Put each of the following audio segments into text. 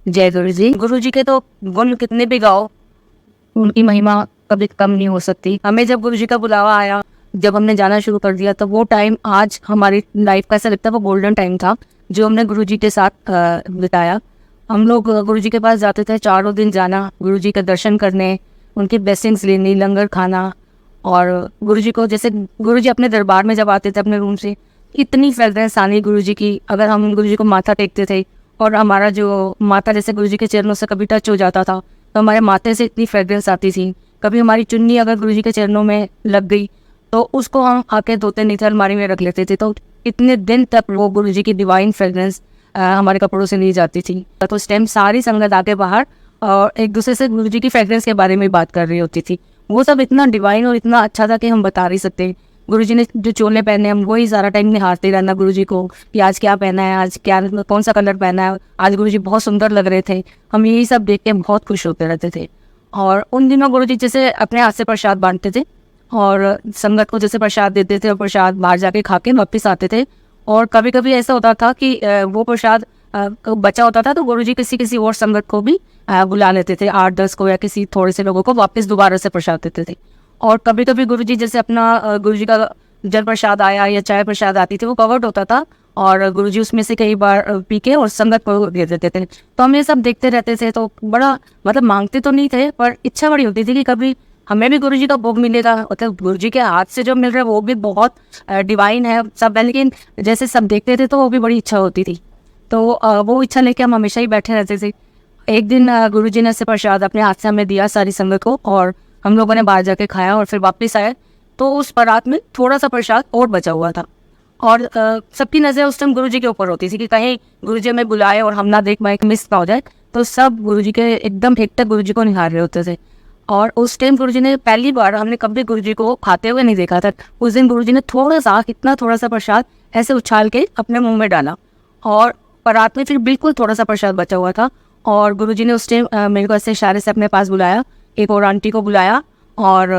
जय गुरु जी। गुरु जी के तो गुण कितने भी गाओ, उनकी महिमा कभी कम नहीं हो सकती। हमें जब गुरु जी का बुलावा आया, जब हमने जाना शुरू कर दिया, तो वो टाइम आज हमारी लाइफ का ऐसा लगता है वो गोल्डन टाइम था जो हमने गुरु जी के साथ बिताया। हम लोग गुरु जी के पास जाते थे, चारों दिन जाना, गुरु जी का दर्शन करने, उनकी ब्लेसिंग्स लेनी, लंगर खाना। और गुरु जी को, जैसे गुरु जी अपने दरबार में जब आते थे अपने रूम से, इतनी फ्रेग्रेंस आनी गुरु जी की। अगर हम गुरु जी को माथा टेकते थे और हमारा जो माथा जैसे गुरु जी के चरणों से कभी टच हो जाता था, तो हमारे माथे से इतनी फ्रेग्रेंस आती थी। कभी हमारी चुन्नी अगर गुरु जी के चरणों में लग गई तो उसको हम आके धोते नहीं थे, अलमारी में रख लेते थे। तो इतने दिन तक वो गुरु जी की डिवाइन फ्रेग्रेंस हमारे कपड़ों से नहीं जाती थी। तो उस टाइम सारी संगत आके बाहर और एक दूसरे से गुरु जी की फ्रेग्रेंस के बारे में बात कर रही होती थी। वो सब इतना डिवाइन और इतना अच्छा था कि हम बता नहीं सकते। गुरु जी ने जो चोले पहने, हम वही सारा टाइम निहारते रहना गुरु जी को कि आज क्या पहना है, आज क्या कौन सा कलर पहना है। आज गुरु जी बहुत सुंदर लग रहे थे। हम यही सब देख के बहुत खुश होते रहते थे। और उन दिनों गुरु जी जैसे अपने हाथ से प्रसाद बांटते थे और संगत को जैसे प्रसाद देते थे और प्रसाद बाहर जाके खा के वापस आते थे। और कभी कभी ऐसा होता था कि वो प्रसाद बचा होता था तो गुरु जी किसी किसी और संगत को भी बुला लेते थे, 8-10 को या किसी थोड़े से लोगों को वापस दोबारा से प्रसाद देते थे। और कभी कभी गुरु जी जैसे अपना गुरु जी का जल प्रसाद आया या चाय प्रसाद आती थी, वो कवर्ड होता था और गुरु जी उसमें से कई बार पी के और संगत को दे देते थे। तो हम ये सब देखते रहते थे। तो बड़ा मतलब मांगते तो नहीं थे, पर इच्छा बड़ी होती थी कि कभी हमें भी गुरु जी का भोग मिलेगा। मतलब गुरु जी के हाथ से जो मिल रहा है वो भी बहुत डिवाइन है सब है, लेकिन जैसे सब देखते थे तो वो भी बड़ी इच्छा होती थी। तो वो इच्छा लेके हम हमेशा ही बैठे रहते थे। एक दिन गुरु जी ने से प्रसाद अपने हाथ से हमें दिया सारी संगत को, और हम लोगों ने बाहर जाके खाया और फिर वापस आए तो उस परात में थोड़ा सा प्रसाद और बचा हुआ था। और सबकी नज़र उस टाइम गुरु जी के ऊपर होती थी कि कहीं गुरु जी हमें बुलाए और हम ना देख पाए, मिस ना हो जाए। तो सब गुरु जी के एकदम एकटक गुरु जी को निहार रहे होते थे। और उस टाइम गुरु जी ने पहली बार, हमने कभी गुरु जी को खाते हुए नहीं देखा था। उस दिन गुरु जी ने थोड़ा सा, कितना थोड़ा सा प्रसाद ऐसे उछाल के अपने मुंह में डाला और परात में फिर बिल्कुल थोड़ा सा प्रसाद बचा हुआ था। और गुरु जी ने उस टाइम मेरे को ऐसे इशारे से अपने पास बुलाया, एक और आंटी को बुलाया और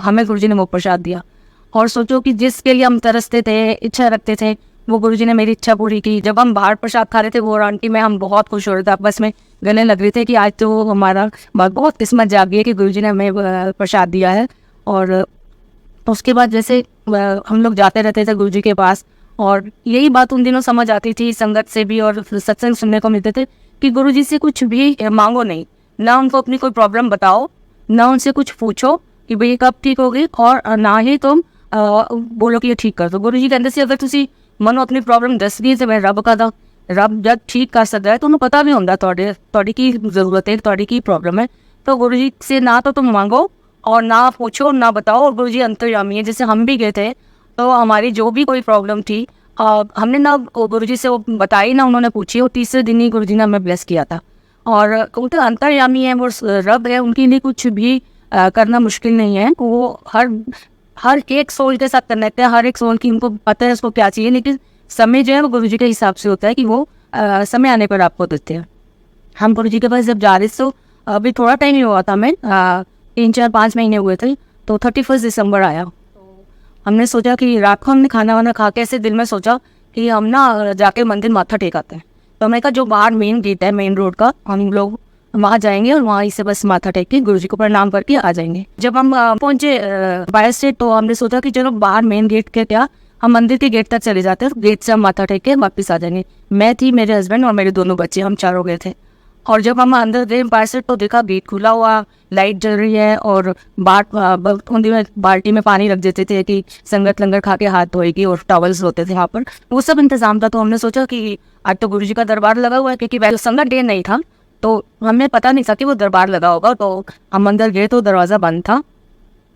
हमें गुरु जी ने वो प्रसाद दिया। और सोचो कि जिसके लिए हम तरसते थे, इच्छा रखते थे, वो गुरु जी ने मेरी इच्छा पूरी की। जब हम बाहर प्रसाद खा रहे थे वो और आंटी में, हम बहुत खुश हो रहे थे, आपस में गले लग रहे थे कि आज तो हमारा बहुत किस्मत जागी है कि गुरु जी ने हमें प्रसाद दिया है। और उसके बाद जैसे हम लोग जाते रहते थे गुरु जी के पास, और यही बात उन दिनों समझ आती थी संगत से भी और सत्संग सुनने को मिलते थे कि गुरु जी से कुछ भी मांगो नहीं, ना उनको अपनी कोई प्रॉब्लम बताओ, ना उनसे कुछ पूछो कि भाई कब ठीक होगी, और ना ही तुम बोलो कि ये ठीक कर दो। गुरु जी के अंदर से अगर तुसी मनो अपनी प्रॉब्लम दस दी तो मैं रब का दा, रब जब ठीक कर सकता है तो उन्हें पता भी होंगे थोड़ी की जरूरत है, थोड़ी की प्रॉब्लम है। तो गुरु जी से ना तो तुम मांगो और ना पूछो ना बताओ। और गुरु जी अंतर्यामी है। जैसे हम भी गए थे तो हमारी जो भी कोई प्रॉब्लम थी हमने ना गुरु जी से वो बताई, ना उन्होंने पूछी, और तीसरे दिन ही गुरु जी ने हमें ब्लेस किया था। और उनके अंतर्यामी है, वो रब है, उनके लिए कुछ भी करना मुश्किल नहीं है। वो हर एक सोल के साथ कनेक्ट है, हर एक सोल की उनको पता है उसको क्या चाहिए। लेकिन समय जो है वो गुरु जी के हिसाब से होता है कि वो समय आने पर आपको देते हैं। हम गुरु जी के पास जब जा रहे थे तो अभी थोड़ा टाइम ही हुआ था, हमें 3-4-5 महीने हुए थे। तो 31 दिसंबर आया। हमने सोचा कि रात को हमने खाना वाना खा के ऐसे दिल में सोचा कि हम ना जाके मंदिर माथा टेकाते हैं। तो हमने कहा जो बाहर मेन गेट है मेन रोड का, हम लोग वहाँ जाएंगे और वहाँ से बस माथा टेक के गुरु जी को प्रणाम करके आ जाएंगे। जब हम पहुँचे बाय स्टेट, तो हमने सोचा कि चलो बाहर मेन गेट के क्या, हम मंदिर के गेट तक चले जाते हैं, गेट से हम माथा टेक के वापस आ जाएंगे। मैं थी, मेरे हस्बैंड और मेरे दोनों बच्चे, हम चारों गए थे। और जब हम अंदर गए बाय स्टेट तो देखा गेट खुला हुआ, लाइट जल रही है, और बाल्टी में पानी रख देते थे कि संगत लंगर खा के हाथ धोएगी, और टॉवल्स होते थे वहाँ पर, वो सब इंतजाम था। तो हमने सोचा कि आज तो गुरु जी का दरबार लगा हुआ है, क्योंकि वैसे संगत डे नहीं था तो हमें पता नहीं था कि वो दरबार लगा होगा। तो हम अंदर गए तो दरवाज़ा बंद था।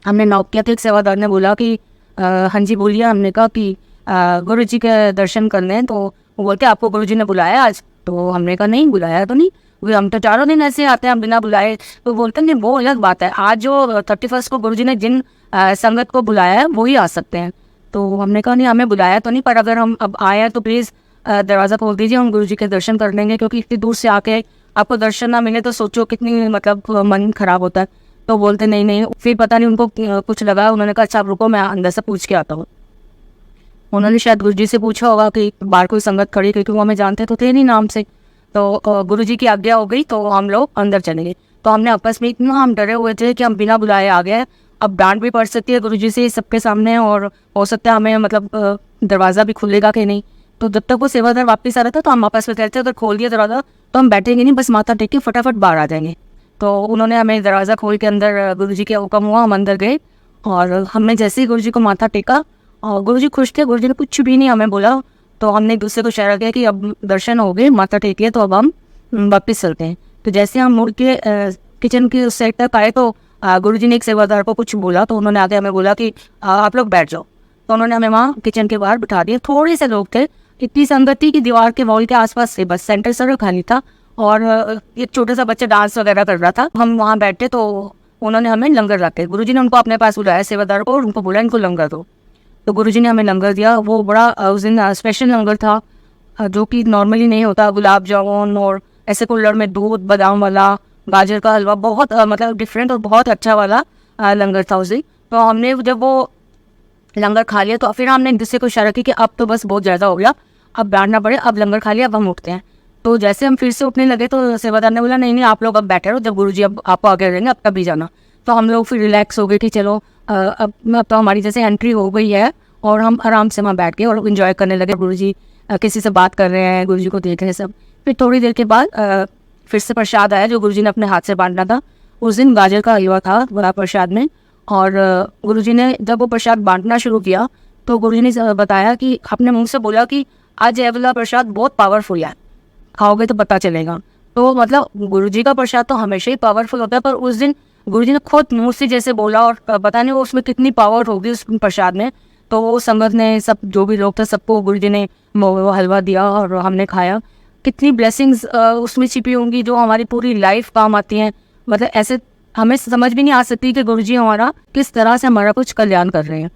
हमने नॉक किया तो एक सेवादार ने बोला कि हाँ जी बोलिए। हमने कहा कि गुरु जी के दर्शन करने हैं। तो वो बोलते आपको गुरु जी ने बुलाया आज? तो हमने कहा नहीं, बुलाया तो नहीं, हम तो चारों दिन ऐसे आते हैं बिना बुलाए। तो बोलते नहीं, वो अलग बात है, आज जो 31 को गुरु जी ने जिन संगत को बुलाया है वो ही आ सकते हैं। तो हमने कहा नहीं, हमें बुलाया तो नहीं, पर अगर हम अब आए हैं तो प्लीज़ दरवाज़ा खोल दीजिए, हम गुरु जी के दर्शन कर लेंगे। क्योंकि इतनी दूर से आके आपको दर्शन ना मिले तो सोचो कितनी मतलब मन खराब होता है। तो बोलते नहीं नहीं। फिर पता नहीं उनको कुछ लगा, उन्होंने कहा अच्छा आप रुको, मैं अंदर से पूछ के आता हूँ। उन्होंने शायद गुरु जी से पूछा होगा कि बाहर कोई संगत खड़ी, क्योंकि वो हमें जानते तो थे नहीं नाम से। तो गुरुजी की आज्ञा हो गई तो हम लोग अंदर चले गए। तो हमने आपस में इतना हम डरे हुए थे कि हम बिना बुलाए आ गए। अब डांट भी पड़ सकती है गुरुजी से सबके सामने, और हो सकता है हमें मतलब दरवाज़ा भी खुलेगा कि नहीं। तो जब तक वो सेवादार वापस आ रहा था तो हम आपस में कहते अगर खोल दिया दरवाज़ा तो हम बैठेंगे नहीं, बस माथा टेक के फटाफट बाहर आ जाएंगे। तो उन्होंने हमें दरवाज़ा खोल के अंदर, गुरुजी के हुक्म हुआ, हम अंदर गए। और हमने जैसे ही गुरुजी को माथा टेका और गुरुजी खुश थे, गुरुजी ने कुछ भी नहीं हमें बोला। तो हमने एक दूसरे को इशारा किया कि अब दर्शन हो गए, माथा टेक लिया, तो अब हम वापस चलते हैं। तो जैसे हम मुड़ के किचन की उस साइड तक आए तो गुरुजी ने एक सेवादार को कुछ बोला, तो उन्होंने आके हमें बोला कि आप लोग बैठ जाओ। तो उन्होंने हमें वहाँ किचन के बाहर बिठा दिया। थोड़े से लोग थे, इतनी संगत थी कि दीवार के वॉल के आसपास से बस सेंटर सर खाली था, और एक छोटा सा बच्चा डांस वगैरह कर रहा था। हम वहाँ बैठे तो उन्होंने हमें लंगर रखे। गुरुजी ने उनको अपने पास बुलाया सेवादार को, और उनको बोला इनको लंगर दो। तो गुरुजी ने हमें लंगर दिया। वो बड़ा उस दिन स्पेशल लंगर था, जो कि नॉर्मली नहीं होता। गुलाब जामुन और ऐसे कुल्हड़ में दूध, बादाम वाला, गाजर का हलवा, बहुत मतलब डिफरेंट और बहुत अच्छा वाला लंगर था उस दिन। तो हमने जब वो लंगर खा लिया तो फिर हमने एक दूसरे को इशारा किया कि अब तो बस बहुत ज़्यादा हो गया, अब बैठना पड़े, अब लंगर खा लिया, अब हम उठते हैं। तो जैसे हम फिर से उठने लगे तो सेवादार ने बोला नहीं आप लोग अब बैठे रहो, जब गुरुजी अब आपको आगे रहेंगे अब कभी जाना। तो हम लोग फिर रिलैक्स हो गए कि चलो अब तो हमारी जैसे एंट्री हो गई है, और हम आराम से वहाँ बैठ गए और इन्जॉय करने लगे। गुरुजी किसी से बात कर रहे हैं, गुरुजी को देख रहे हैं सब। फिर थोड़ी देर के बाद फिर से प्रसाद आया जो गुरुजी ने अपने हाथ से बांटना था। उस दिन गाजर का हलवा था बड़ा प्रसाद में। और गुरुजी ने जब वो प्रसाद बांटना शुरू किया तो गुरुजी ने बताया कि अपने मुंह से बोला कि आज ये वाला प्रसाद बहुत पावरफुल है, खाओगे तो पता चलेगा। तो मतलब गुरुजी का प्रसाद तो हमेशा ही पावरफुल होता है, पर उस दिन गुरुजी ने खुद मुंह से जैसे बोला, और पता नहीं वो उसमें कितनी पावर होगी उस प्रसाद में। तो वो संगत ने, सब जो भी लोग थे, सबको गुरुजी ने वो हलवा दिया और हमने खाया। कितनी ब्लेसिंग्स उसमें छिपी होंगी जो हमारी पूरी लाइफ काम आती हैं। मतलब ऐसे हमें समझ भी नहीं आ सकती कि गुरुजी हमारा किस तरह से हमारा कुछ कल्याण कर रहे हैं।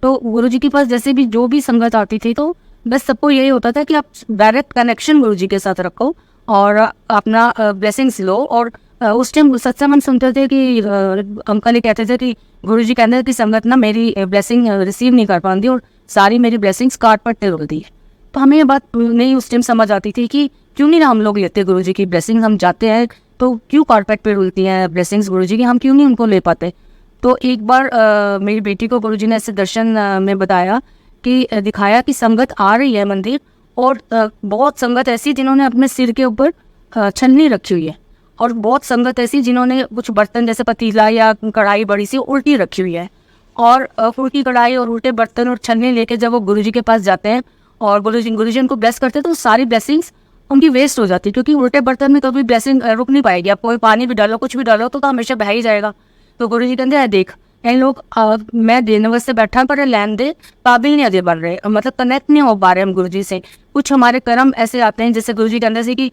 तो गुरुजी के पास जैसे भी जो भी संगत आती थी तो बस सबको यही होता था कि आप डायरेक्ट कनेक्शन गुरुजी के साथ रखो और अपना ब्लेसिंग्स लो। और उस टाइम सत्संग हम सुनते थे कि अंकल ही कहते थे कि गुरुजी कहते थे कि संगत ना मेरी ब्लेसिंग रिसीव नहीं कर पाती और सारी मेरी ब्लेसिंग्स काट पट्टे रुलती है। तो हमें ये बात नहीं उस टाइम समझ आती थी कि क्यों नहीं हम लोग लेते गुरुजी की ब्लेसिंग्स। हम जाते हैं तो क्यों कारपेट पे रुलती हैं ब्लेसिंग्स गुरुजी की, हम क्यों नहीं उनको ले पाते। तो एक बार मेरी बेटी को गुरुजी ने ऐसे दर्शन में बताया कि दिखाया कि संगत आ रही है मंदिर, और बहुत संगत ऐसी जिन्होंने अपने सिर के ऊपर छन्नी रखी हुई है, और बहुत संगत ऐसी जिन्होंने कुछ बर्तन जैसे पतीला या कढ़ाई बड़ी सी उल्टी रखी हुई है। और उल्टी कढ़ाई और उल्टे बर्तन और छन्नी लेके जब वो गुरुजी के पास जाते हैं और गुरुजी उनको ब्लेस करते हैं तो सारी ब्लेसिंग्स उनकी वेस्ट हो जाती है, क्योंकि उल्टे बर्तन में कभी ब्लेसिंग रुक नहीं पाएगी। आप कोई पानी भी डालो, कुछ भी डालो तो हमेशा बह ही जाएगा। तो गुरुजी कहते हैं देख इन लोग मैं देने वास्ते बैठा पर लैन दे काबिल नहीं अजय बन रहे, मतलब कनेक्ट नहीं हो पा रहे हम गुरुजी से। कुछ हमारे कर्म ऐसे आते हैं, जैसे गुरुजी कहते थे कि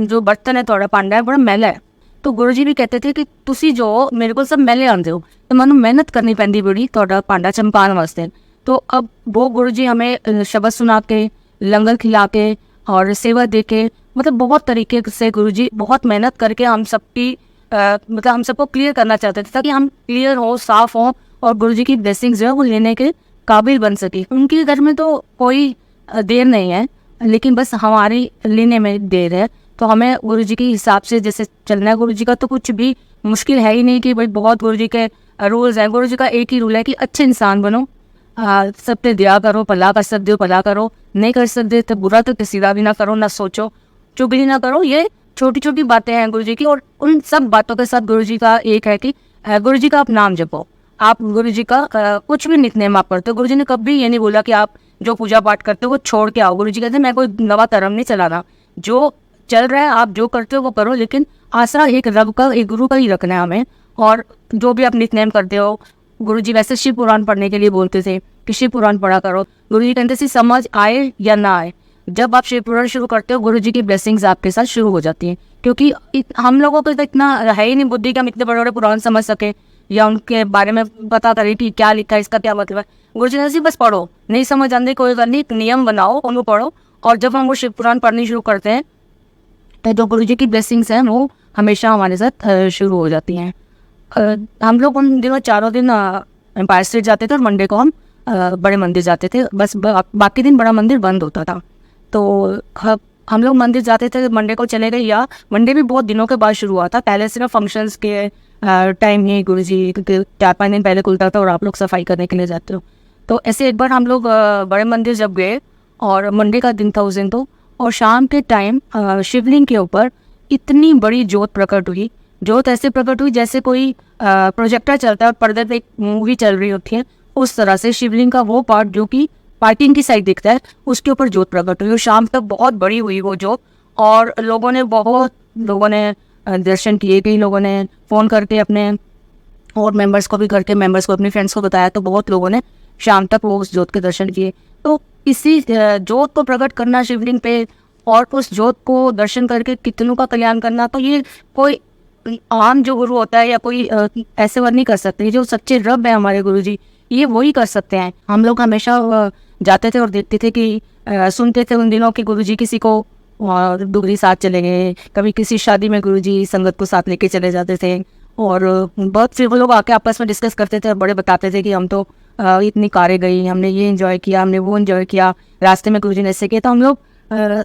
जो बर्तन है थोड़ा पांडा है, बड़ा मैला है। तो गुरुजी भी कहते थे कि तुसी जो मेरे को सब मैले आंदे हो, तो मैं मेहनत करनी पैंदी बड़ी थोड़ा पांडा चमकान वास्ते। तो अब वो गुरुजी हमें शब्द सुना के, लंगर खिला के और सेवा दे के, मतलब बहुत तरीके से गुरुजी बहुत मेहनत करके हम सबकी मतलब हम सबको क्लियर करना चाहते थे ताकि हम क्लियर हो, साफ हो और गुरुजी की ब्लेसिंग्स जो है वो लेने के काबिल बन सके। उनके घर में तो कोई देर नहीं है, लेकिन बस हमारी लेने में देर है। तो हमें गुरुजी के हिसाब से जैसे चलना है। गुरुजी का तो कुछ भी मुश्किल है ही नहीं कि भाई बहुत गुरुजी के रूल्स हैं। गुरुजी का एक ही रूल है कि अच्छे इंसान बनो, सबसे दिया करो, भला कर सकते हो भला करो, नहीं कर सकते तो बुरा तो सीधा भी ना करो, ना सोचो, चुगली ना करो। ये छोटी छोटी बातें हैं गुरुजी की, और उन सब बातों के साथ गुरुजी का एक है कि गुरुजी का आप नाम जपो। आप गुरुजी का कुछ भी नितनेम आप करते हो। गुरुजी ने कभी ये नहीं बोला कि आप जो पूजा पाठ करते हो वो छोड़ के आओ। गुरुजी कहते हैं मैं कोई नवा धर्म नहीं चला रहा, जो चल रहा है आप जो करते हो वो करो, लेकिन आसरा एक रब का, एक गुरु का ही रखना है हमें। और जो भी आप नितनेम करते हो, गुरुजी वैसे शिव पुराण पढ़ने के लिए बोलते थे कि शिव पुराण पढ़ा करो। गुरुजी कहते थे समझ आए या ना आए, जब आप शिव पुराण शुरू करते हो गुरुजी की ब्लेसिंग्स आपके साथ शुरू हो जाती हैं। क्योंकि हम लोगों को तो इतना है ही नहीं बुद्धि कि हम इतने बड़े बड़े पुराण समझ सके या उनके बारे में पता करें कि क्या लिखा है, इसका क्या मतलब है। गुरुजी ने बस पढ़ो, नहीं समझ आते कोई बात नहीं, एक नियम बनाओ उनको पढ़ो। और जब हम वो शिव पुराण पढ़नी शुरू करते हैं तो जो गुरुजी की ब्लेसिंग्स हैं वो हमेशा हमारे साथ शुरू हो जाती हैं। हम लोग उन दिनों 4 दिन एम्पायर स्टेट जाते थे और मंडे को हम बड़े मंदिर जाते थे। बस बाकी दिन बड़ा मंदिर बंद होता था। तो हम लोग मंदिर जाते थे, मंडे को चले गए, या मंडे भी बहुत दिनों के बाद शुरू हुआ था, पहले सिर्फ फंक्शंस के टाइम ही गुरु जी 4-5 दिन पहले खुलता था और आप लोग सफाई करने के लिए जाते हो। तो ऐसे एक बार हम लोग बड़े मंदिर जब गए, और मंडे का दिन था उस दिन तो, और शाम के टाइम शिवलिंग के ऊपर इतनी बड़ी जोत प्रकट हुई। जोत ऐसे प्रकट हुई जैसे कोई प्रोजेक्टर चलता है और पर्दे पे एक मूवी चल रही होती है, उस तरह से शिवलिंग का वो पार्ट जो कि पार्किंग की साइड दिखता है, उसके ऊपर जोत प्रकट हुई, और शाम तक बहुत बड़ी हुई वो जोत। और बहुत लोगों ने दर्शन किए, कई लोगों ने फ़ोन करके अपने और मेंबर्स को भी, घर के मेंबर्स को, अपने फ्रेंड्स को बताया, तो बहुत लोगों ने शाम तक वो उस जोत के दर्शन किए। तो इसी जोत को प्रकट करना शिवलिंग पे, और उस जोत को दर्शन करके कितनों का कल्याण करना, तो ये कोई आम जो गुरु होता है या कोई ऐसे वर नहीं कर सकते। जो सच्चे रब है हमारे गुरु जी, ये वही कर सकते हैं। हम लोग हमेशा जाते थे और देखते थे कि सुनते थे उन दिनों कि गुरु जी किसी को डुगरी साथ चले गए, कभी किसी शादी में गुरु जी संगत को साथ लेके चले जाते थे, और बहुत फिर वो लोग आके आपस में डिस्कस करते थे, बड़े बताते थे कि हम तो इतनी कारें गई, हमने ये एंजॉय किया, हमने वो एंजॉय किया, रास्ते में गुरु जी ने ऐसे किया। तो हम लोग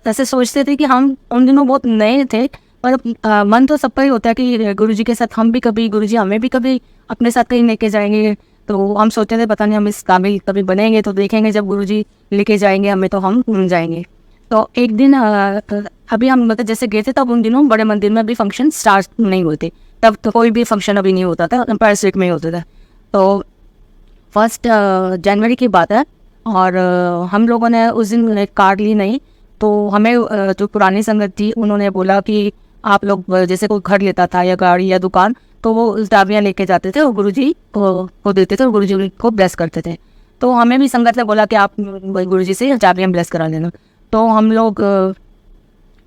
ऐसे सोचते थे कि हम उन दिनों बहुत नए थे, पर मन तो सबका ही होता है कि गुरु जी के साथ हम भी कभी, गुरु जी हमें भी कभी अपने साथ कहीं लेके जाएंगे। तो हम सोचते थे पता नहीं हम इस काबिल कभी बनेंगे, तो देखेंगे जब गुरु जी लेके जाएंगे हमें तो हम जाएंगे। तो एक दिन अभी हम मतलब जैसे गए थे, तब उन दिनों बड़े मंदिर में अभी फंक्शन स्टार्ट नहीं होते, तब तो कोई भी फंक्शन अभी नहीं होता था, एम्पायर स्टेट में ही होता था। तो 1 जनवरी की बात है, और हम लोगों ने उस दिन कार ली नहीं, तो हमें जो पुरानी संगत थी उन्होंने बोला कि आप लोग जैसे कोई घर लेता था या गाड़ी या दुकान, तो वो चाबियाँ लेके जाते थे और गुरुजी को देते थे, और गुरुजी को ब्लेस करते थे। तो हमें भी संगत ने बोला कि आप गुरुजी से चाबियाँ ब्लेस करा लेना। तो हम लोग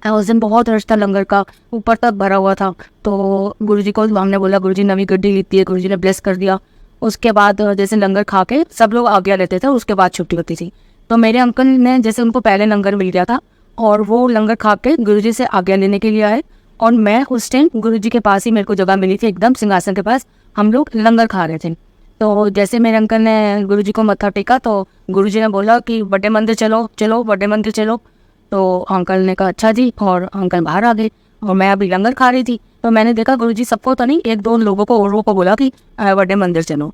उस दिन बहुत रश था, लंगर का ऊपर तक भरा हुआ था। तो गुरुजी को हमने बोला गुरुजी नवी गड्डी लेती है, गुरुजी ने ब्लेस कर दिया। उसके बाद जैसे लंगर खा के सब लोग आज्ञा लेते थे, उसके बाद छुट्टी होती थी। तो मेरे अंकल ने, जैसे उनको पहले लंगर मिल गया था, और वो लंगर खा के गुरुजी से आज्ञा लेने के लिए आए, और मैं उस टाइम गुरुजी के पास ही मेरे को जगह मिली थी, एकदम सिंहासन के पास हम लोग लंगर खा रहे थे। तो जैसे मेरे अंकल ने गुरुजी को मत्था टेका, तो गुरुजी ने बोला कि बड़े मंदिर चलो चलो, बड़े मंदिर चलो। तो अंकल ने कहा अच्छा जी, और अंकल बाहर आ गए, और मैं अभी लंगर खा रही थी। तो मैंने देखा गुरुजी सबको तो नहीं, 1-2 लोगों को और को बोला कि बड़े मंदिर चलो।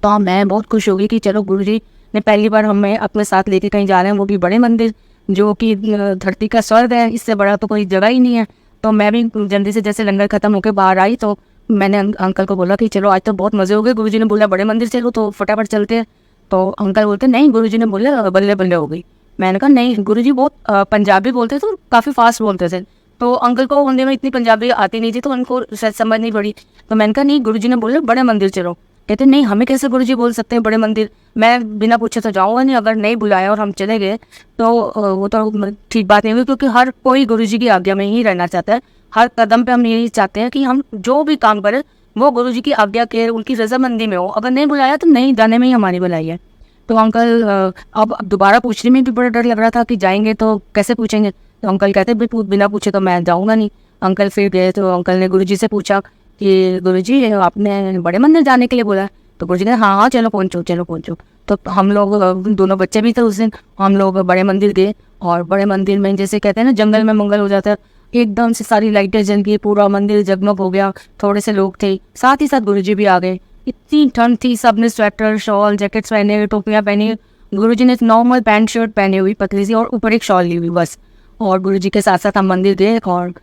तो मैं बहुत खुश हो गई कि चलो गुरुजी ने पहली बार हमें अपने साथ लेके कहीं जा रहे हैं, वो भी बड़े मंदिर, जो कि धरती का स्वर्ग है, इससे बड़ा तो कोई जगह ही नहीं है। तो मैं भी जल्दी से जैसे लंगर खत्म होकर बाहर आई, तो मैंने अंकल को बोला कि चलो आज तो बहुत मज़े हो गए, गुरुजी ने बोला बड़े मंदिर चलो, तो फटाफट चलते हैं। तो अंकल बोलते नहीं, गुरुजी ने बोला बल्ले बल्ले हो गई। मैंने कहा नहीं, गुरुजी बहुत पंजाबी बोलते थे और काफ़ी फास्ट बोलते थे, तो अंकल को उन दिनों इतनी पंजाबी आती नहीं थी, तो उनको शायद समझ नहीं पड़ी। तो मैंने कहा नहीं, गुरुजी ने बोला बड़े मंदिर चलो। कहते नहीं, हमें कैसे गुरुजी बोल सकते हैं बड़े मंदिर, मैं बिना पूछे तो जाऊँगा नहीं, अगर नहीं बुलाया और हम चले गए तो वो तो ठीक बात नहीं हुई, क्योंकि हर कोई गुरुजी की आज्ञा में ही रहना चाहता है। हर कदम पे हम यही चाहते हैं कि हम जो भी काम करें वो गुरुजी की आज्ञा के, उनकी रजामंदी में हो। अगर नहीं बुलाया तो नहीं जाने में ही हमारी भलाई है। तो अंकल अब दोबारा पूछने में भी बड़ा डर लग रहा था कि जाएंगे तो कैसे पूछेंगे। तो अंकल कहते बिना पूछे तो मैं जाऊँगा नहीं। अंकल फिर गए, तो अंकल ने गुरुजी से पूछा कि गुरुजी आपने बड़े मंदिर जाने के लिए बोला। तो गुरुजी ने हाँ हाँ चलो पहुँचो चलो पहुँचो। तो हम लोग दोनों बच्चे भी थे उस दिन, हम लोग बड़े मंदिर गए, और बड़े मंदिर में जैसे कहते हैं ना जंगल में मंगल हो जाता है, एकदम से सारी लाइटें जल गई, पूरा मंदिर जगमग हो गया। थोड़े से लोग थे, साथ ही साथ गुरुजी भी आ गए। इतनी ठंड थी, सबने स्वेटर शॉल जैकेट्स पहने, टोपियाँ पहनी। गुरुजी ने नॉर्मल पैंट शर्ट पहनी हुई पतली सी, और ऊपर एक शॉल ली हुई बस। और गुरुजी के साथ साथ हम मंदिर गए, और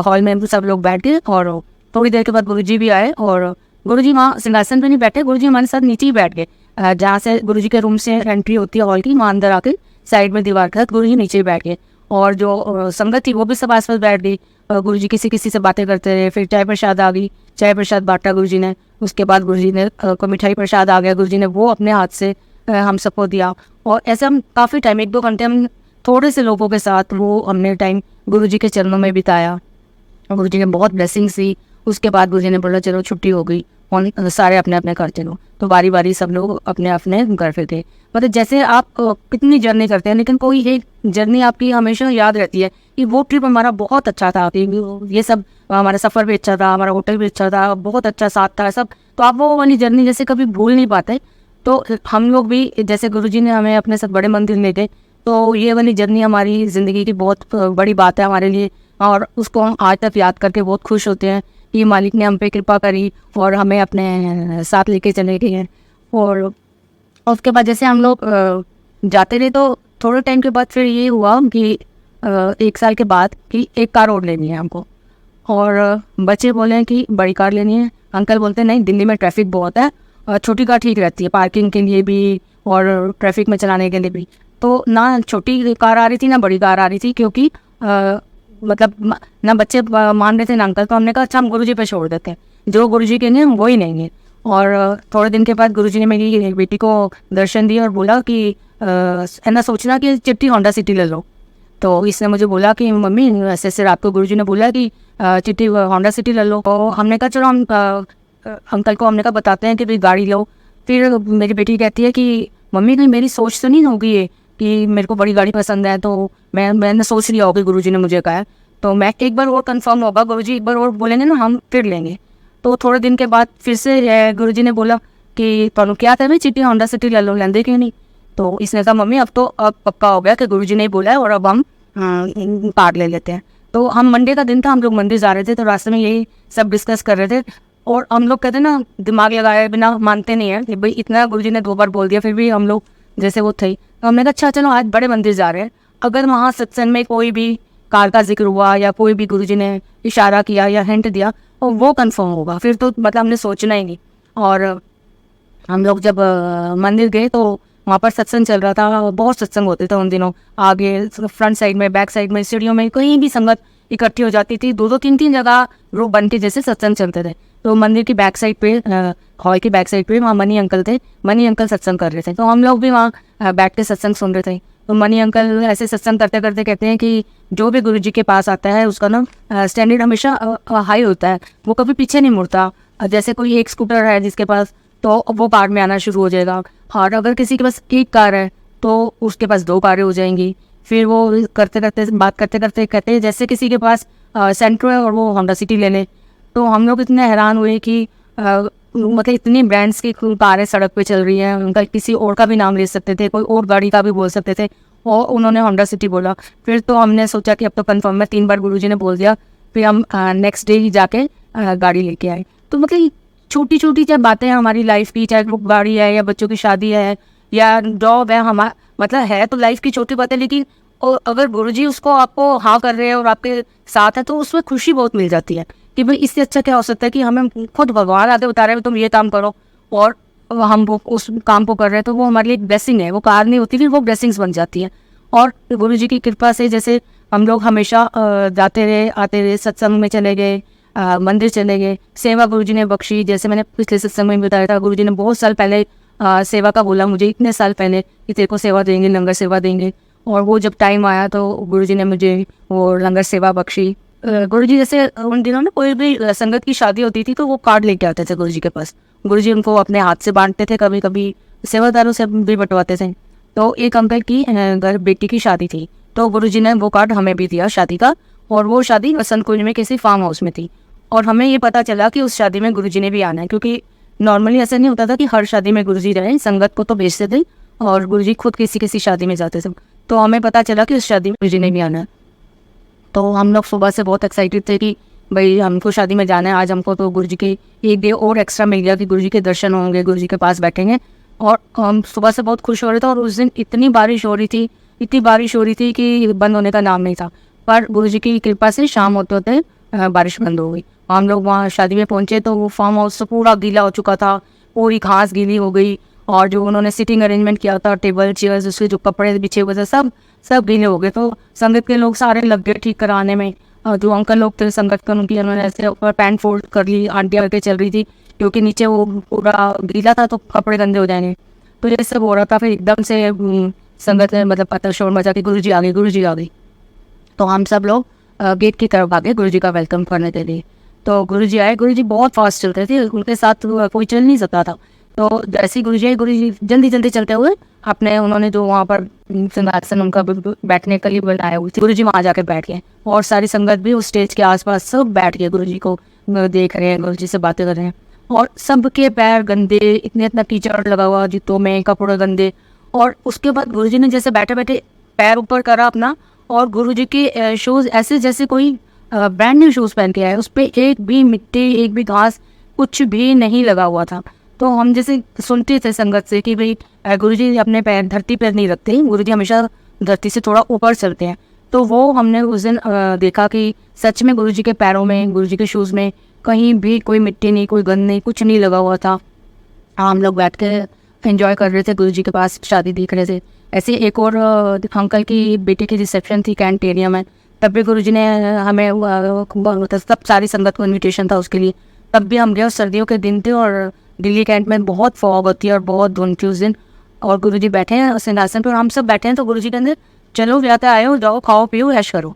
हॉल में सब लोग बैठ गए। और थोड़ी देर के बाद गुरुजी भी आए, और गुरुजी वहाँ सिंहासन पे नहीं बैठे, गुरुजी हमारे साथ नीचे ही बैठ गए। जहाँ से गुरुजी के रूम से एंट्री होती है हॉल की, वहाँ अंदर आके साइड में दीवार के साथ गुरुजी नीचे ही बैठ गए। और जो संगत थी वो भी सब आस पास बैठ गई। गुरुजी किसी से बातें करते रहे। फिर चाय प्रसाद आ गई, चाय प्रसाद बांटा गुरुजी ने। उसके बाद गुरुजी ने को मिठाई प्रसाद आ गया, गुरुजी ने वो अपने हाथ से हम सबको दिया। और ऐसे हम काफ़ी टाइम, 1-2 घंटे हम थोड़े से लोगों के साथ वो हमने टाइम गुरुजी के चरणों में बिताया। गुरुजी ने बहुत ब्लेसिंग्स दी। उसके बाद गुरुजी ने बोला चलो छुट्टी हो गई, और सारे अपने अपने घर चलो। तो बारी बारी सब लोग अपने अपने घर पे थे। मतलब जैसे आप कितनी जर्नी करते हैं, लेकिन कोई एक जर्नी आपकी हमेशा याद रहती है कि वो ट्रिप हमारा बहुत अच्छा था, ये सब हमारा सफ़र भी अच्छा था, हमारा होटल भी अच्छा था, बहुत अच्छा साथ था सब। तो आप वो वाली जर्नी जैसे कभी भूल नहीं पाते। तो हम लोग भी जैसे गुरुजी ने हमें अपने साथ बड़े मंदिर ले गए, तो ये वाली जर्नी हमारी ज़िंदगी की बहुत बड़ी बात है हमारे लिए, और उसको हम आज तक याद करके बहुत खुश होते हैं कि मालिक ने हम पे कृपा करी और हमें अपने साथ लेके चले गए हैं। और उसके बाद जैसे हम लोग जाते रहे, तो थोड़े टाइम के बाद फिर ये हुआ कि 1 साल के बाद कि एक कार और लेनी है हमको। और बच्चे बोले कि बड़ी कार लेनी है, अंकल बोलते हैं नहीं, दिल्ली में ट्रैफिक बहुत है और छोटी कार ठीक रहती है पार्किंग के लिए भी और ट्रैफिक में चलाने के लिए भी। तो ना छोटी कार आ रही थी ना बड़ी कार आ रही थी, क्योंकि ना बच्चे मान रहे थे ना अंकल। तो हमने कहा अच्छा हम गुरुजी पे छोड़ देते हैं, जो गुरुजी कहेंगे हम वही लेंगे। और थोड़े दिन के बाद गुरुजी ने मेरी बेटी को दर्शन दिया और बोला कि है ना, सोचना कि चिट्टी होंडा सिटी ले लो। तो इसने मुझे बोला कि मम्मी ऐसे ऐसे रात को गुरुजी ने बोला कि चिट्टी होंडा सिटी ले लो। तो हमने कहा चलो हम अंकल को हमने कहा बताते हैं कि भाई गाड़ी लो। फिर मेरी बेटी कहती है कि मम्मी कहीं मेरी सोच तो नहीं होगी ये कि मेरे को बड़ी गाड़ी पसंद है, तो मैंने सोच लिया होगा गुरुजी ने मुझे कहा है, तो मैं एक बार और कंफर्म होगा, गुरुजी एक बार और बोलेंगे ना हम फिर लेंगे। तो थोड़े दिन के बाद फिर से गुरुजी ने बोला कि तुम क्या था भाई चिट्टी होंडा सिटी ले लो, लेंदे क्यों नहीं। तो इसने कहा मम्मी अब पक्का हो गया कि गुरुजी ने ही बोला है और अब हम कार ले लेते हैं। तो हम मंडे का दिन था, हम लोग मंदिर जा रहे थे, तो रास्ते में यही सब डिस्कस कर रहे थे। और हम लोग कहते ना दिमाग लगाए बिना मानते नहीं है कि भाई इतना गुरुजी ने 2 बार बोल दिया, फिर भी हम लोग जैसे वो थे। तो हमने कहा अच्छा चलो आज बड़े मंदिर जा रहे हैं, अगर वहाँ सत्संग में कोई भी कार का जिक्र हुआ या कोई भी गुरुजी ने इशारा किया या हिंट दिया और वो कंफर्म होगा, फिर तो मतलब हमने सोचना ही नहीं। और हम लोग जब मंदिर गए तो वहाँ पर सत्संग चल रहा था, बहुत सत्संग होते थे उन दिनों, आगे फ्रंट साइड में बैक साइड में सीढ़ियों में कहीं भी संगत इकट्ठी हो जाती थी, 2-3 जगह ग्रुप बन के जैसे सत्संग चलते थे। तो मंदिर की बैक साइड पे हॉल की बैक साइड पे वहाँ मनी अंकल थे, मनी अंकल सत्संग कर रहे थे, तो हम लोग भी वहाँ बैठ के सत्संग सुन रहे थे। तो मनी अंकल ऐसे सत्संग करते करते कहते हैं कि जो भी गुरुजी के पास आता है उसका ना स्टैंडर्ड हमेशा हाई होता है, वो कभी पीछे नहीं मुड़ता। जैसे कोई एक स्कूटर है जिसके पास, तो वो कार में आना शुरू हो जाएगा, और अगर किसी के पास एक कार है तो उसके पास 2 कारें हो जाएंगी। फिर वो करते करते बात करते करते कहते हैं जैसे किसी के पास सेंट्रो है और वो होंडा सिटी ले ले। तो हम लोग इतने हैरान हुए कि मतलब इतनी ब्रांड्स की कारें सड़क पे चल रही हैं, उनका किसी और का भी नाम ले सकते थे, कोई और गाड़ी का भी बोल सकते थे, और उन्होंने होंडा सिटी बोला। फिर तो हमने सोचा कि अब तो कंफर्म है, 3 बार गुरुजी ने बोल दिया। फिर हम नेक्स्ट डे ही जाके गाड़ी लेके आए। तो मतलब छोटी छोटी चाहे बातें हैं हमारी लाइफ की, चाहे वो गाड़ी है या बच्चों की शादी है या जॉब है, हमारा मतलब है तो लाइफ की छोटी बातें, लेकिन अगर गुरुजी उसको आपको हाँ कर रहे हैं और आपके साथ है तो उसमें खुशी बहुत मिल जाती है कि भाई इससे अच्छा क्या हो सकता है कि हमें खुद भगवान आगे बता रहे हैं तुम ये काम करो और हम वो उस काम को कर रहे हैं, तो वो हमारे लिए एक ब्लेसिंग है। वो कार नहीं होती, फिर वो ब्लेसिंग्स बन जाती है। और गुरुजी की कृपा से जैसे हम लोग हमेशा जाते रहे आते रहे, सत्संग में चले गए, मंदिर चले गए, सेवा गुरुजी ने बख्शी। जैसे मैंने पिछले सत्संग में बताया था, गुरुजी ने बहुत साल पहले सेवा का बोला मुझे, इतने साल पहले कि तेरे को सेवा देंगे, लंगर सेवा देंगे। और वो जब टाइम आया तो गुरुजी ने मुझे वो लंगर सेवा बख्शी। गुरुजी जैसे उन दिनों में कोई भी संगत की शादी होती थी तो वो कार्ड लेके आते थे गुरुजी के पास, गुरुजी उनको अपने हाथ से बांटते थे, कभी कभी सेवादारों से भी बंटवाते थे। तो एक अंकल की घर बेटी की शादी थी, तो गुरुजी ने वो कार्ड हमें भी दिया शादी का, और वो शादी बसंत कुंज में किसी फार्म हाउस में थी। और हमें ये पता चला कि उस शादी में गुरुजी ने भी आना है, क्योंकि नॉर्मली ऐसा नहीं होता था कि हर शादी में गुरुजी रहे, संगत को तो भेजते थे और गुरुजी खुद किसी किसी शादी में जाते थे। तो हमें पता चला कि उस शादी में गुरुजी ने भी आना है। तो हम लोग सुबह से बहुत एक्साइटेड थे कि भाई हमको शादी में जाना है आज, हमको तो गुरुजी के एक डे और एक्स्ट्रा मिल गया कि गुरुजी के दर्शन होंगे, गुरुजी के पास बैठेंगे। और हम सुबह से बहुत खुश हो रहे थे, और उस दिन इतनी बारिश हो रही थी, इतनी बारिश हो रही थी कि बंद होने का नाम नहीं था। पर गुरुजी की कृपा से शाम होते होते बारिश बंद हो गई। हम लोग वहाँ शादी में पहुँचे तो वो फार्म हाउस तो पूरा गीला हो चुका था, पूरी घास गीली हो गई, और जो उन्होंने सिटिंग अरेंजमेंट किया था, टेबल चेयर्स, उसके जो कपड़े बिछे हुए थे सब गीले हो गए। तो संगत के लोग सारे लग गए ठीक कराने में। जो अंकल लोग थे संगत के, उनकी उन्होंने ऐसे ऊपर पैंट फोल्ड कर ली, आंटियाँ करके चल रही थी, क्योंकि नीचे वो पूरा गीला था तो कपड़े गंदे हो जाएंगे। तो ये सब हो रहा था। फिर एकदम से संगत ने मतलब पता शोर मचा कि गुरुजी आ गए, गुरुजी आ गई। तो हम सब लोग गेट की तरफ भागे गुरुजी का वेलकम करने के लिए। तो गुरुजी आए, गुरुजी बहुत फास्ट चलते थे, उनके साथ कोई चल नहीं सकता था। तो जैसे ही गुरुजी आए, गुरुजी जल्दी जल्दी चलते हुए अपने उन्होंने जो वहाँ पर सिंहासन उनका बैठने के लिए बनाया हुआ, गुरुजी वहाँ जाके बैठ गए, और सारी संगत भी उस स्टेज के आसपास सब बैठ गए, गुरुजी को देख रहे हैं, गुरुजी से बातें कर रहे हैं। और सबके पैर गंदे, इतना कीचड़ लगा हुआ जूतों में, कपड़े गंदे। और उसके बाद गुरुजी ने जैसे बैठे बैठे पैर ऊपर करा अपना, और गुरुजी के शूज़ ऐसे जैसे कोई ब्रांड न्यू शूज़ पहन के आए, उस पे एक भी मिट्टी, एक भी घास, कुछ भी नहीं लगा हुआ था। तो हम जैसे सुनते थे संगत से कि भाई गुरुजी अपने पैर धरती पर नहीं रखते, गुरुजी हमेशा धरती से थोड़ा ऊपर चलते हैं। तो वो हमने उस दिन देखा कि सच में गुरुजी के पैरों में, गुरुजी के शूज़ में कहीं भी कोई मिट्टी नहीं, कोई गंद नहीं, कुछ नहीं लगा हुआ था। हम लोग बैठ के एंजॉय कर रहे थे, गुरुजी के पास शादी देख रहे थे। ऐसे एक और अंकल की बेटी की रिसेप्शन थी कैंट एरिया में, तब भी गुरुजी ने हमें सब सारी संगत को इनविटेशन था उसके लिए, तब भी हम गए। और सर्दियों के दिन थे और दिल्ली कैंट में बहुत फॉग होती है और बहुत धुंध थी उस दिन, और गुरुजी बैठे हैं सिंहासन पर और हम सब बैठे हैं। तो गुरुजी कहते चलो व्याता आए हो, जाओ खाओ पियो ऐश करो।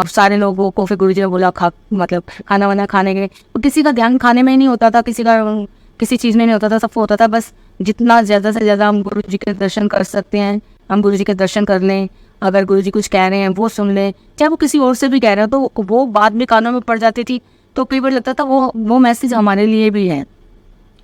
सारे लोगों को फिर गुरुजी ने बोला मतलब खाना वाना खाने के, तो किसी का ध्यान खाने में ही नहीं होता था, किसी का किसी चीज़ में नहीं होता था, सबको होता था बस जितना ज़्यादा से ज़्यादा हम गुरुजी के दर्शन कर सकते हैं हम गुरुजी के दर्शन कर लें। अगर गुरुजी कुछ कह रहे हैं वो सुन लें, चाहे वो किसी और से भी कह रहे हो तो वो बाद में कानों में पड़ जाती थी। तो कई बार लगता था वो मैसेज हमारे लिए भी है।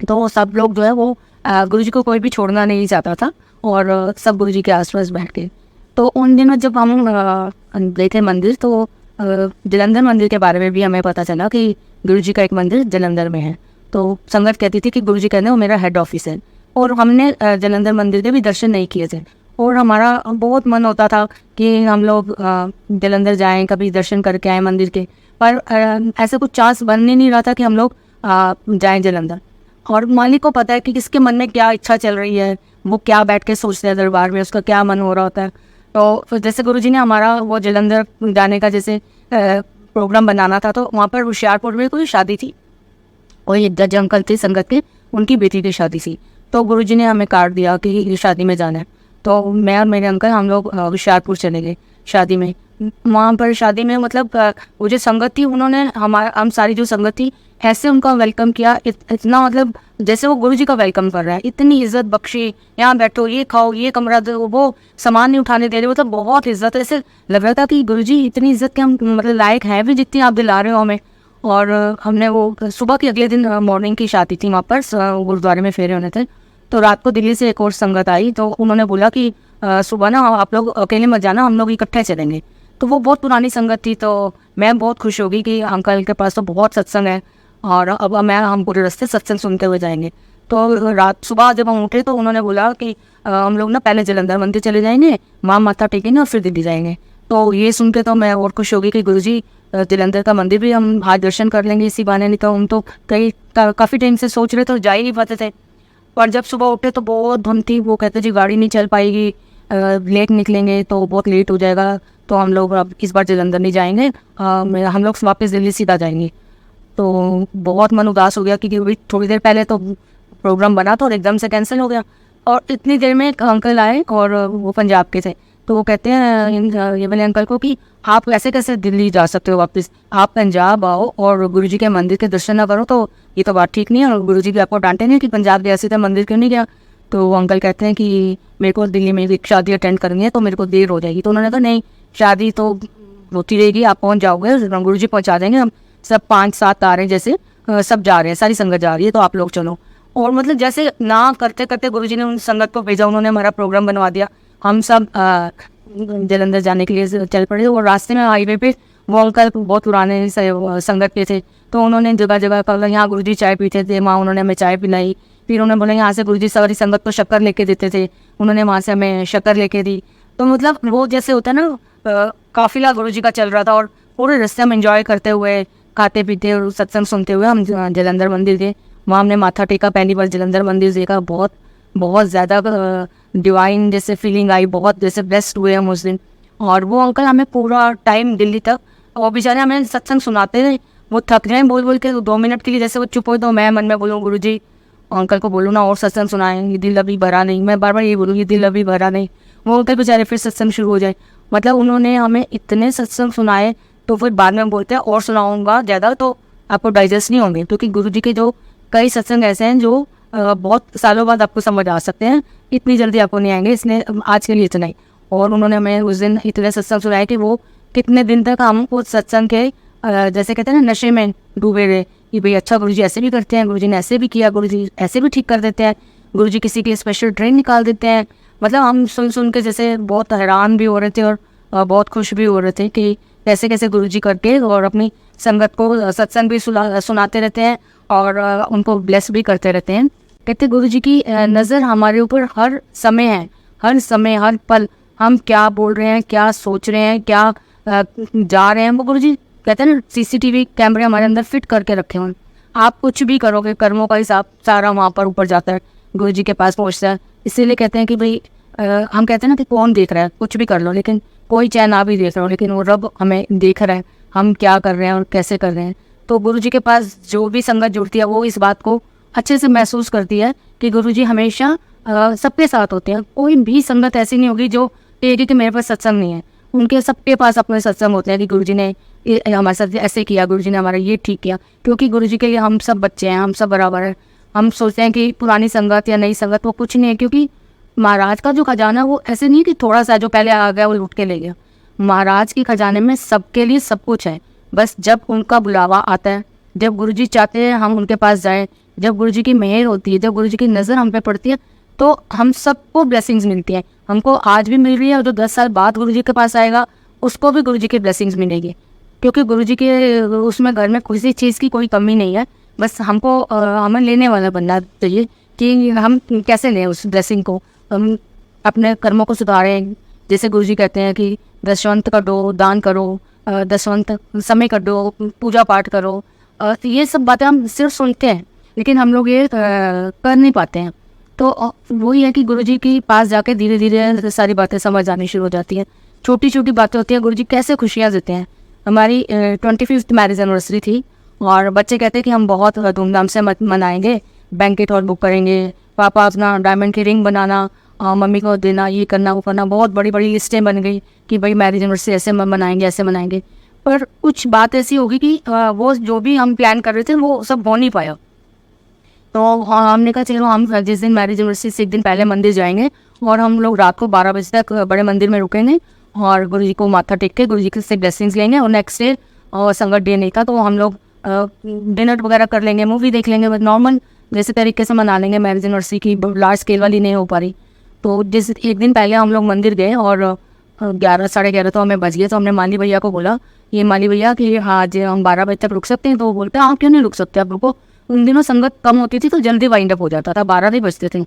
तो वो सब लोग जो है वो गुरुजी को कोई भी छोड़ना नहीं चाहता था, और सब गुरुजी के आसपास बैठ के। तो उन दिनों जब हम गए थे मंदिर, तो जलंधर मंदिर के बारे में भी हमें पता चला कि गुरुजी का एक मंदिर जलंधर में है। तो संगत कहती थी कि गुरुजी कहते हैं वो मेरा हेड ऑफिस है, और हमने जलंधर मंदिर के भी दर्शन नहीं किए थे, और हमारा बहुत मन होता था कि हम लोग जलंधर जाएं, कभी दर्शन करके आए मंदिर के, पर ऐसा कुछ चांस बन ही नहीं रहा था कि हम लोग जाएं जलंधर। और मालिक को पता है कि किसके मन में क्या इच्छा चल रही है, वो क्या बैठ के सोचते हैं दरबार में, उसका क्या मन हो रहा होता है। तो फिर जैसे गुरुजी ने हमारा वो जलंधर जाने का जैसे प्रोग्राम बनाना था, तो वहाँ पर होशियारपुर में कोई शादी थी, और एक जज अंकल थे संगत के, उनकी बेटी की शादी थी। तो गुरुजी ने हमें कार्ड दिया कि शादी में जाना है। तो मैं और मेरे अंकल हम लोग होशियारपुर चले गए शादी में। वहाँ पर शादी में मतलब वो जो संगत थी उन्होंने हम सारी जो संगत थी ऐसे उनका वेलकम किया, इतना मतलब जैसे वो गुरुजी का वेलकम कर रहा है, इतनी इज्जत बख्शी, यहाँ बैठो, ये खाओ, ये कमरा दो, वो सामान नहीं उठाने दे रहे, मतलब बहुत इज्जत। ऐसे लग रहा था कि गुरुजी इतनी इज्जत के हम मतलब लायक हैं भी जितनी आप दिला रहे हो हमें। और हमने वो सुबह के अगले दिन मॉर्निंग की शादी थी, वहाँ पर गुरुद्वारे में फेरे होने थे। तो रात को दिल्ली से एक और संगत आई, तो उन्होंने बोला कि सुबह ना आप लोग अकेले मत जाना, हम लोग इकट्ठे चलेंगे। तो वो बहुत पुरानी संगत थी, तो मैं बहुत खुश होगी कि अंकल के पास तो बहुत सत्संग है, और अब हम पूरे रास्ते सत्संग सुनते हुए जाएंगे। तो रात सुबह जब हम उठे तो उन्होंने बोला कि हम लोग ना पहले जलंधर मंदिर चले जाएंगे, वहाँ माथा टेकेंगे और फिर दिल्ली जाएंगे। तो ये सुन के तो मैं और खुश होगी कि गुरुजी जलंधर का मंदिर भी हम आज दर्शन कर लेंगे इसी बहाने। नहीं तो हम तो काफ़ी टाइम से सोच रहे तो जा ही नहीं पाते थे। पर जब सुबह उठे तो बहुत धुंध थी, वो कहते जी गाड़ी नहीं चल पाएगी, लेट निकलेंगे तो बहुत लेट हो जाएगा, तो हम लोग अब इस बार जलंधर नहीं जाएंगे, हम लोग वापस दिल्ली सीधा जाएंगे। तो बहुत मन उदास हो गया क्योंकि थोड़ी देर पहले तो प्रोग्राम बना था और एकदम से कैंसिल हो गया। और इतनी देर में एक अंकल आए और वो पंजाब के थे, तो वो कहते हैं ये वाले अंकल को कि आप ऐसे कैसे दिल्ली जा सकते हो वापस, आप पंजाब आओ और गुरुजी के मंदिर के दर्शन ना करो, तो ये तो बात ठीक नहीं है, और गुरुजी भी आपको डांटे नहीं कि पंजाब गया से मंदिर क्यों नहीं गया। तो वो अंकल कहते हैं कि मेरे को दिल्ली में एक शादी अटेंड करनी है तो मेरे को देर हो जाएगी। तो उन्होंने कहा नहीं, शादी तो होती रहेगी, आप पहुँच जाओगे, गुरुजी पहुँचा देंगे, हम सब 5-7 आ रहे हैं, जैसे सब जा रहे हैं, सारी संगत जा रही है, तो आप लोग चलो। और मतलब जैसे ना करते करते गुरुजी ने उन संगत को भेजा, उन्होंने हमारा प्रोग्राम बनवा दिया, हम सब जलंधर जाने के लिए चल पड़े। और रास्ते में हाईवे पे वो अंकल बहुत पुराने संगत के थे, तो उन्होंने जगह जगह पर यहाँ गुरुजी चाय पीते थे, वहाँ उन्होंने हमें चाय पिलाई। फिर उन्होंने बोला यहाँ से गुरुजी सारी संगत को शक्कर लेके देते थे, उन्होंने वहाँ से हमें शक्कर लेके दी। तो मतलब वो जैसे होता है ना, काफिला गुरुजी का चल रहा था, और पूरे रास्ते हम एंजॉय करते हुए, खाते पीते और सत्संग सुनते हुए हम जलंधर मंदिर गए। वहाँ हमने माथा टेका, पहली बार जलंधर मंदिर देखा, बहुत बहुत ज़्यादा डिवाइन जैसे फीलिंग आई, बहुत जैसे ब्लेस्ड हुए हम उस दिन। और वो अंकल हमें पूरा टाइम दिल्ली तक, और बेचारे हमें सत्संग सुनाते थे, वो थक जाए बोल बोल के 2 मिनट के लिए जैसे वो चुप हो, तो मैं मन में बोलूँ गुरुजी अंकल को बोलूँ ना और सत्संग सुनाएं, ये दिल अभी भरा नहीं, मैं बार बार ये बोलूँ ये दिल अभी भरा नहीं, वो अंकल बेचारे फिर सत्संग शुरू हो जाए। मतलब उन्होंने हमें इतने सत्संग सुनाए, तो फिर बाद में बोलते हैं और सुनाऊंगा ज़्यादा तो आपको डाइजेस्ट नहीं होंगे, क्योंकि गुरुजी के जो कई सत्संग ऐसे हैं जो बहुत सालों बाद आपको समझ आ सकते हैं, इतनी जल्दी आपको नहीं आएंगे, इसलिए आज के लिए इतना ही। और उन्होंने हमें उस दिन इतने सत्संग सुनाए कि वो कितने दिन तक हम उस सत्संग के जैसे कहते हैं ना नशे में डूबे रहे कि भाई अच्छा गुरुजी ऐसे भी करते हैं, गुरुजी ने ऐसे भी किया, गुरुजी ऐसे भी ठीक कर देते हैं, गुरुजी किसी की स्पेशल ट्रेन निकाल देते हैं, मतलब हम सुन सुन के जैसे बहुत हैरान भी हो रहे थे और बहुत खुश भी हो रहे थे कि कैसे कैसे गुरुजी करके और अपनी संगत को सत्संग भी सुनाते रहते हैं और उनको ब्लेस भी करते रहते हैं। कहते गुरुजी की नज़र हमारे ऊपर हर समय है, हर समय हर पल हम क्या बोल रहे हैं, क्या सोच रहे हैं, क्या जा रहे हैं, वो गुरुजी कहते हैं ना CCTV कैमरे हमारे अंदर फिट करके रखे हुए। आप कुछ भी करोगे कर्मों का हिसाब सारा वहाँ पर ऊपर जाता है, गुरुजी के पास पहुँचता है। इसीलिए कहते हैं कि भाई हम कहते हैं ना कि कौन देख रहा है, कुछ भी कर लो लेकिन कोई चाहे ना भी देख रहा हो लेकिन वो रब हमें देख रहा है हम क्या कर रहे हैं और कैसे कर रहे हैं। तो गुरुजी के पास जो भी संगत जुड़ती है वो इस बात को अच्छे से महसूस करती है कि गुरुजी हमेशा सबके साथ होते हैं। कोई भी संगत ऐसी नहीं होगी जो कहेगी कि मेरे पास सत्संग नहीं है, उनके सबके पास अपने सत्संग होते हैं कि गुरुजी ने हमारे साथ ऐसे किया, गुरुजी ने हमारा ये ठीक किया। क्योंकि गुरुजी के लिए हम सब बच्चे हैं, हम सब बराबर हैं। हम सोचते हैं कि पुरानी संगत या नई संगत वो कुछ नहीं है, क्योंकि महाराज का जो खजाना वो ऐसे नहीं कि थोड़ा सा जो पहले आ गया वो लूट के ले गया। महाराज के खजाने में सबके लिए सब कुछ है, बस जब उनका बुलावा आता है, जब गुरुजी चाहते हैं हम उनके पास जाएं, जब गुरुजी की मेहर होती है, जब गुरुजी की नज़र हम पे पड़ती है तो हम सबको ब्लेसिंग्स मिलती हैं। हमको आज भी मिल रही है और जो 10 साल बाद गुरुजी के पास आएगा उसको भी गुरुजी की ब्लेसिंग्स मिलेगी। क्योंकि गुरुजी के उसमें घर में किसी चीज़ की कोई कमी नहीं है, बस हमको हमें लेने वाला बनना चाहिए कि हम कैसे लें उस ब्लेसिंग को। हम अपने कर्मों को सुधारें, जैसे गुरुजी कहते हैं कि दशवंत करो, दान करो, दशवंत समय करो, पूजा पाठ करो। तो ये सब बातें हम सिर्फ सुनते हैं लेकिन हम लोग ये कर नहीं पाते हैं। तो वही है कि गुरुजी के पास जाके धीरे धीरे सारी बातें समझ आनी शुरू हो जाती हैं। छोटी छोटी बातें होती हैं, गुरुजी कैसे खुशियाँ देते हैं। हमारी 25th मैरिज एनिवर्सरी थी और बच्चे कहते हैं कि हम बहुत धूमधाम से मनाएंगे, बैंकेट हॉल बुक करेंगे, पापा अपना डायमंड की रिंग बनाना, मम्मी को देना, ये करना वो करना। बहुत बड़ी बड़ी लिस्टें बन गई कि भाई मैरिज एनिवर्सरी ऐसे मनाएंगे ऐसे मनाएंगे। पर कुछ बात ऐसी होगी कि वो जो भी हम प्लान कर रहे थे वो सब हो नहीं पाया। तो हमने कहा चलो हम जिस दिन मैरिज एनिवर्सरी से एक दिन पहले मंदिर जाएंगे और हम लोग रात को 12 बजे तक बड़े मंदिर में रुकेंगे और गुरुजी को माथा टेक के गुरुजी से ब्लेसिंग्स लेंगे। और नेक्स्ट डे संगत डे नहीं था तो हम लोग डिनर वगैरह कर लेंगे, मूवी देख लेंगे, बस नॉर्मल जैसे तरीके से मना लेंगे। मैरिज एनिवर्सरी की लार्ज स्केल वाली नहीं हो पा रही। तो जिस एक दिन पहले हम लोग मंदिर गए और 11 साढ़े 11 तो हमें बज गए। तो हमने माली भैया को बोला, ये माली भैया कि हाँ आज हम 12 बजे तक रुक सकते हैं। तो वो बोलते हैं हाँ क्यों नहीं रुक सकते आप रुको। उन दिनों संगत कम होती थी तो जल्दी वाइंड अप हो जाता था, 12 नहीं बजते थे।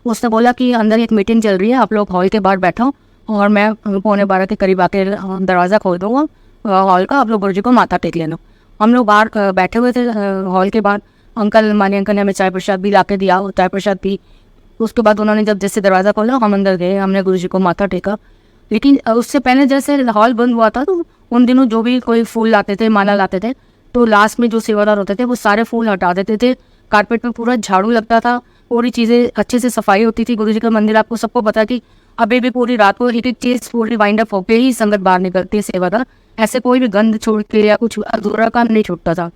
उसने बोला कि अंदर एक मीटिंग चल रही है, आप लोग हॉल के बाहर बैठो और मैं 11:15 के करीब आके दरवाज़ा खोल दूँगा हॉल का, आप लोग गुरुजी को माथा टेक लेना। हम लोग बाहर बैठे हुए थे हॉल के बाहर। अंकल मानी अंकल ने हमें चाय प्रसाद भी ला के दिया, चाय प्रसाद पी। उसके बाद उन्होंने जब जैसे दरवाज़ा खोला हम अंदर गए, हमने गुरुजी को माथा टेका। लेकिन उससे पहले जैसे हॉल बंद हुआ था तो उन दिनों जो भी कोई फूल लाते थे, माला लाते थे, तो लास्ट में जो सेवादार होते थे वो सारे फूल हटा देते थे। कारपेट में पूरा झाड़ू लगता था, पूरी चीज़ें अच्छे से सफाई होती थी। गुरुजी का मंदिर आपको सबको पता है कि अभी भी पूरी रात को एक एक चीज़ पूरी वाइंड अप होकर ही संगत बाहर निकलती है सेवादार। ऐसे कोई भी गंद छोड़ के या कुछ अधूरा काम नहीं छूटता था।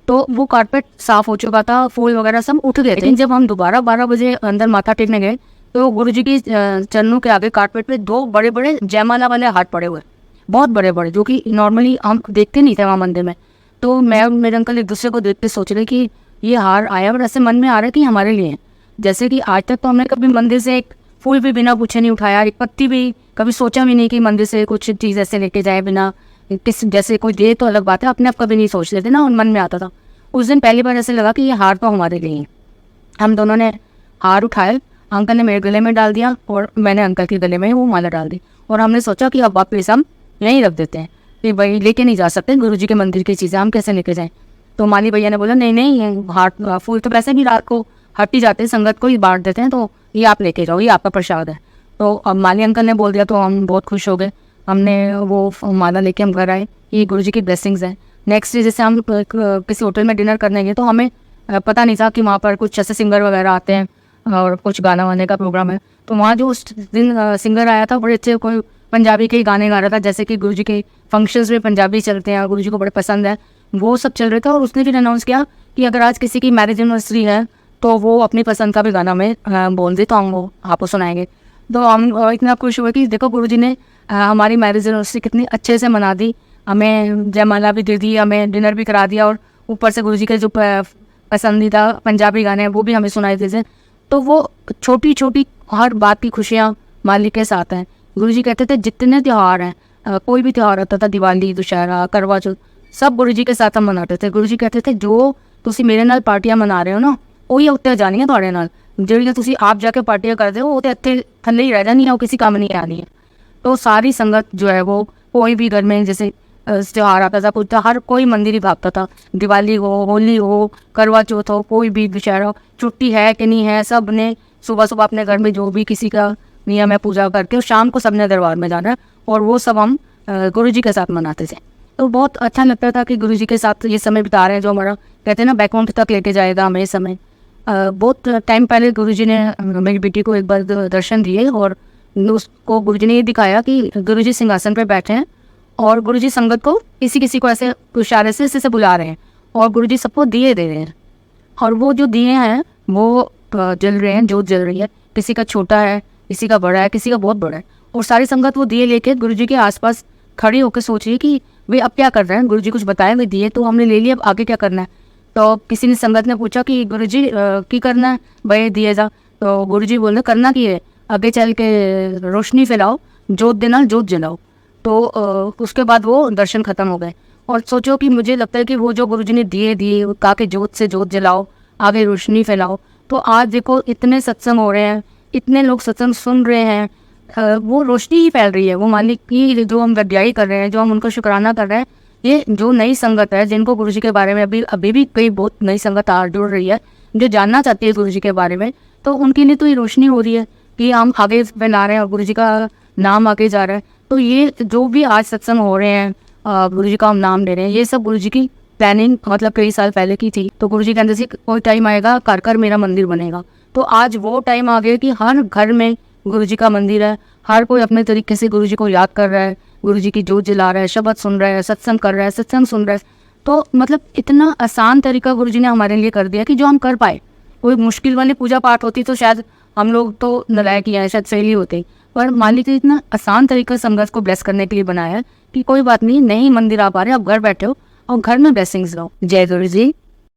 तो वो कारपेट साफ हो चुका था, फूल वगैरह सब उठ गए थे। लेकिन जब हम दोबारा 12 बजे अंदर माथा टेकने गए तो गुरुजी की चरणों के आगे कारपेट पे 2 बड़े बड़े जयमाला वाले हाथ पड़े हुए, बहुत बड़े बड़े, जो कि नॉर्मली हम देखते नहीं थे वहाँ मंदिर में। तो मैं और मेरे अंकल एक दूसरे को देख के सोच रहे कि ये हार आया और ऐसे मन में आ रहा है कि हमारे लिए है। जैसे कि आज तक तो हमने कभी मंदिर से एक फूल भी बिना पूछे नहीं उठाया, एक पत्ती भी कभी सोचा भी नहीं कि मंदिर से कुछ चीज़ ऐसे लेके जाए बिना किस, जैसे कोई दे तो अलग बात है, अपने आप कभी नहीं सोचते थे ना, और मन में आता था। उस दिन पहली बार ऐसे लगा कि ये हार तो हमारे लिए है। हम दोनों ने हार उठाए, अंकल ने मेरे गले में डाल दिया और मैंने अंकल के गले में वो माला डाल दी। और हमने सोचा कि अब वापस हम यहीं रख देते हैं कि भाई लेके नहीं जा सकते गुरुजी के मंदिर की चीज़ें, हम कैसे लेके जाएं। तो माली भैया ने बोला नहीं नहीं, ये हार फूल तो वैसे भी रात को हट ही जाते हैं, संगत को ही बांट देते हैं, तो ये आप लेके जाओ, ये आपका प्रसाद है। तो अब माली अंकल ने बोल दिया तो हम बहुत खुश हो गए। हमने वो माला लेके हम घर आए, ये गुरुजी की ब्लेसिंग्स हैं। नेक्स्ट डे जैसे हम किसी होटल में डिनर करने गए तो हमें पता नहीं था कि वहाँ पर कुछ ऐसे सिंगर वगैरह आते हैं और कुछ गाना वाने का प्रोग्राम है। तो वहाँ जो उस दिन सिंगर आया था बड़े अच्छे, कोई पंजाबी के गाने गा रहा था, जैसे कि गुरुजी के फंक्शंस में पंजाबी चलते हैं और गुरुजी को बड़े पसंद है, वो सब चल रहे थे। और उसने फिर अनाउंस किया कि अगर आज किसी की मैरिज एनिवर्सरी है तो वो अपनी पसंद का भी गाना हमें बोल दे तो हम वो आपको सुनाएंगे। तो हम इतना खुश हुए कि देखो गुरुजी ने हमारी मैरिज एनिवर्सरी कितनी अच्छे से मना दी, हमें जयमाला भी दे दी, हमें डिनर भी करा दिया और ऊपर से गुरुजी के जो पसंदीदा पंजाबी गाने हैं वो भी हमें सुनाई देते। तो वो छोटी छोटी हर बात की खुशियाँ मालिक के साथ हैं। गुरुजी कहते थे जितने त्यौहार हैं, कोई भी त्यौहार होता था, दिवाली, दुशहरा, करवा चौथ, सब गुरुजी के साथ हम मनाते थे। गुरुजी कहते थे जो ਤੁਸੀਂ ਮੇਰੇ ਨਾਲ ਪਾਰਟੀਆਂ ਮਨਾ ਰਹੇ ਹੋ ਨਾ, ਉਹੀ ਉੱਤੇ ਜਾਣੀਆਂ ਤੁਹਾਡੇ ਨਾਲ, ਜਿਹੜੀਆਂ ਤੁਸੀਂ ਆਪ ਜਾ ਕੇ ਪਾर्टियां करते हो वो तो ਇੱਥੇ थल्ले ही रह जानी है, वो किसी काम नहीं आनी है। तो सारी संगत जो है वो कोई भी घर में जैसे त्यौहार आता था, कुछ था, हर कोई मंदिर ही भागता था। दिवाली हो, होली हो, करवा चौथ हो, कोई भी दशहरा हो, छुट्टी है कि नहीं है, सब ने सुबह सुबह अपने घर में जो भी किसी का नियम है पूजा करके, और शाम को सबने दरबार में जाना है, और वो सब हम गुरुजी के साथ मनाते थे। तो बहुत अच्छा लगता था कि गुरुजी के साथ ये समय बिता रहे हैं, जो हमारा कहते हैं ना बैकग्राउंड तक लेके जाएगा हमें समय। बहुत टाइम पहले गुरुजी ने मेरी बेटी को एक बार दर्शन दिए, और उसको गुरुजी ने ये दिखाया कि गुरुजी सिंहासन पर बैठे हैं और गुरुजी संगत को किसी किसी को ऐसे इशारे से बुला रहे हैं, और गुरुजी सबको दिए दे रहे हैं, और वो जो दिए हैं वो जल रहे हैं, जोत जल रही है, किसी का छोटा है, किसी का बड़ा है, किसी का बहुत बड़ा है, और सारी संगत वो दिए लेके गुरुजी के आसपास खड़ी होकर सोच रही है कि वे अब क्या कर रहे हैं। गुरुजी कुछ बताए, वे दिए तो हमने ले लिया, अब आगे क्या करना है। तो किसी ने संगत ने पूछा कि गुरुजी की करना है भाई दिए जा, तो गुरुजी बोले करना की है, आगे चल के रोशनी फैलाओ, जोत देना, जोत जलाओ। तो उसके बाद वो दर्शन खत्म हो गए। और सोचो कि मुझे लगता है कि वो जो गुरुजी ने दिए कहा कि जोत से जोत जलाओ, आगे रोशनी फैलाओ, तो आज देखो इतने सत्संग हो रहे हैं, इतने लोग सत्संग सुन रहे हैं, वो रोशनी ही फैल रही है। वो मालिक की जो हम वड्याई कर रहे हैं, जो हम उनको शुक्राना कर रहे हैं, ये जो नई संगत है जिनको गुरुजी के बारे में अभी भी कई बहुत नई संगत आ जुड़ रही है, जो जानना चाहती है गुरुजी के बारे में, तो उनके लिए तो ये रोशनी हो रही है कि हम आगे फैला रहे हैं और गुरुजी का नाम आगे जा रहा है। तो ये जो भी आज सत्संग हो रहे हैं, गुरुजी का हम नाम ले रहे हैं, ये सब गुरुजी की प्लानिंग मतलब कई साल पहले की थी। तो गुरुजी कहते थे कोई टाइम आएगा कर कर मेरा मंदिर बनेगा। तो आज वो टाइम आ गया कि हर घर में गुरुजी का मंदिर है, हर कोई अपने तरीके से गुरुजी को याद कर रहा है, गुरुजी की जोत जला रहा है, शब्द सुन रहा है, सत्संग कर रहा है, सत्संग सुन रहा है। तो मतलब इतना आसान तरीका गुरुजी ने हमारे लिए कर दिया कि जो हम कर पाए। कोई मुश्किल वाली पूजा पाठ होती तो शायद हम लोग तो नलायक ही हैं, शायद फेल ही होते, पर मालिक ने इतना आसान तरीका संगत को ब्लेस करने के लिए बनाया है कि कोई बात नहीं मंदिर आ पा रहे, आप घर बैठे हो और घर में ब्लेसिंग्स लो। जय गुरु जी।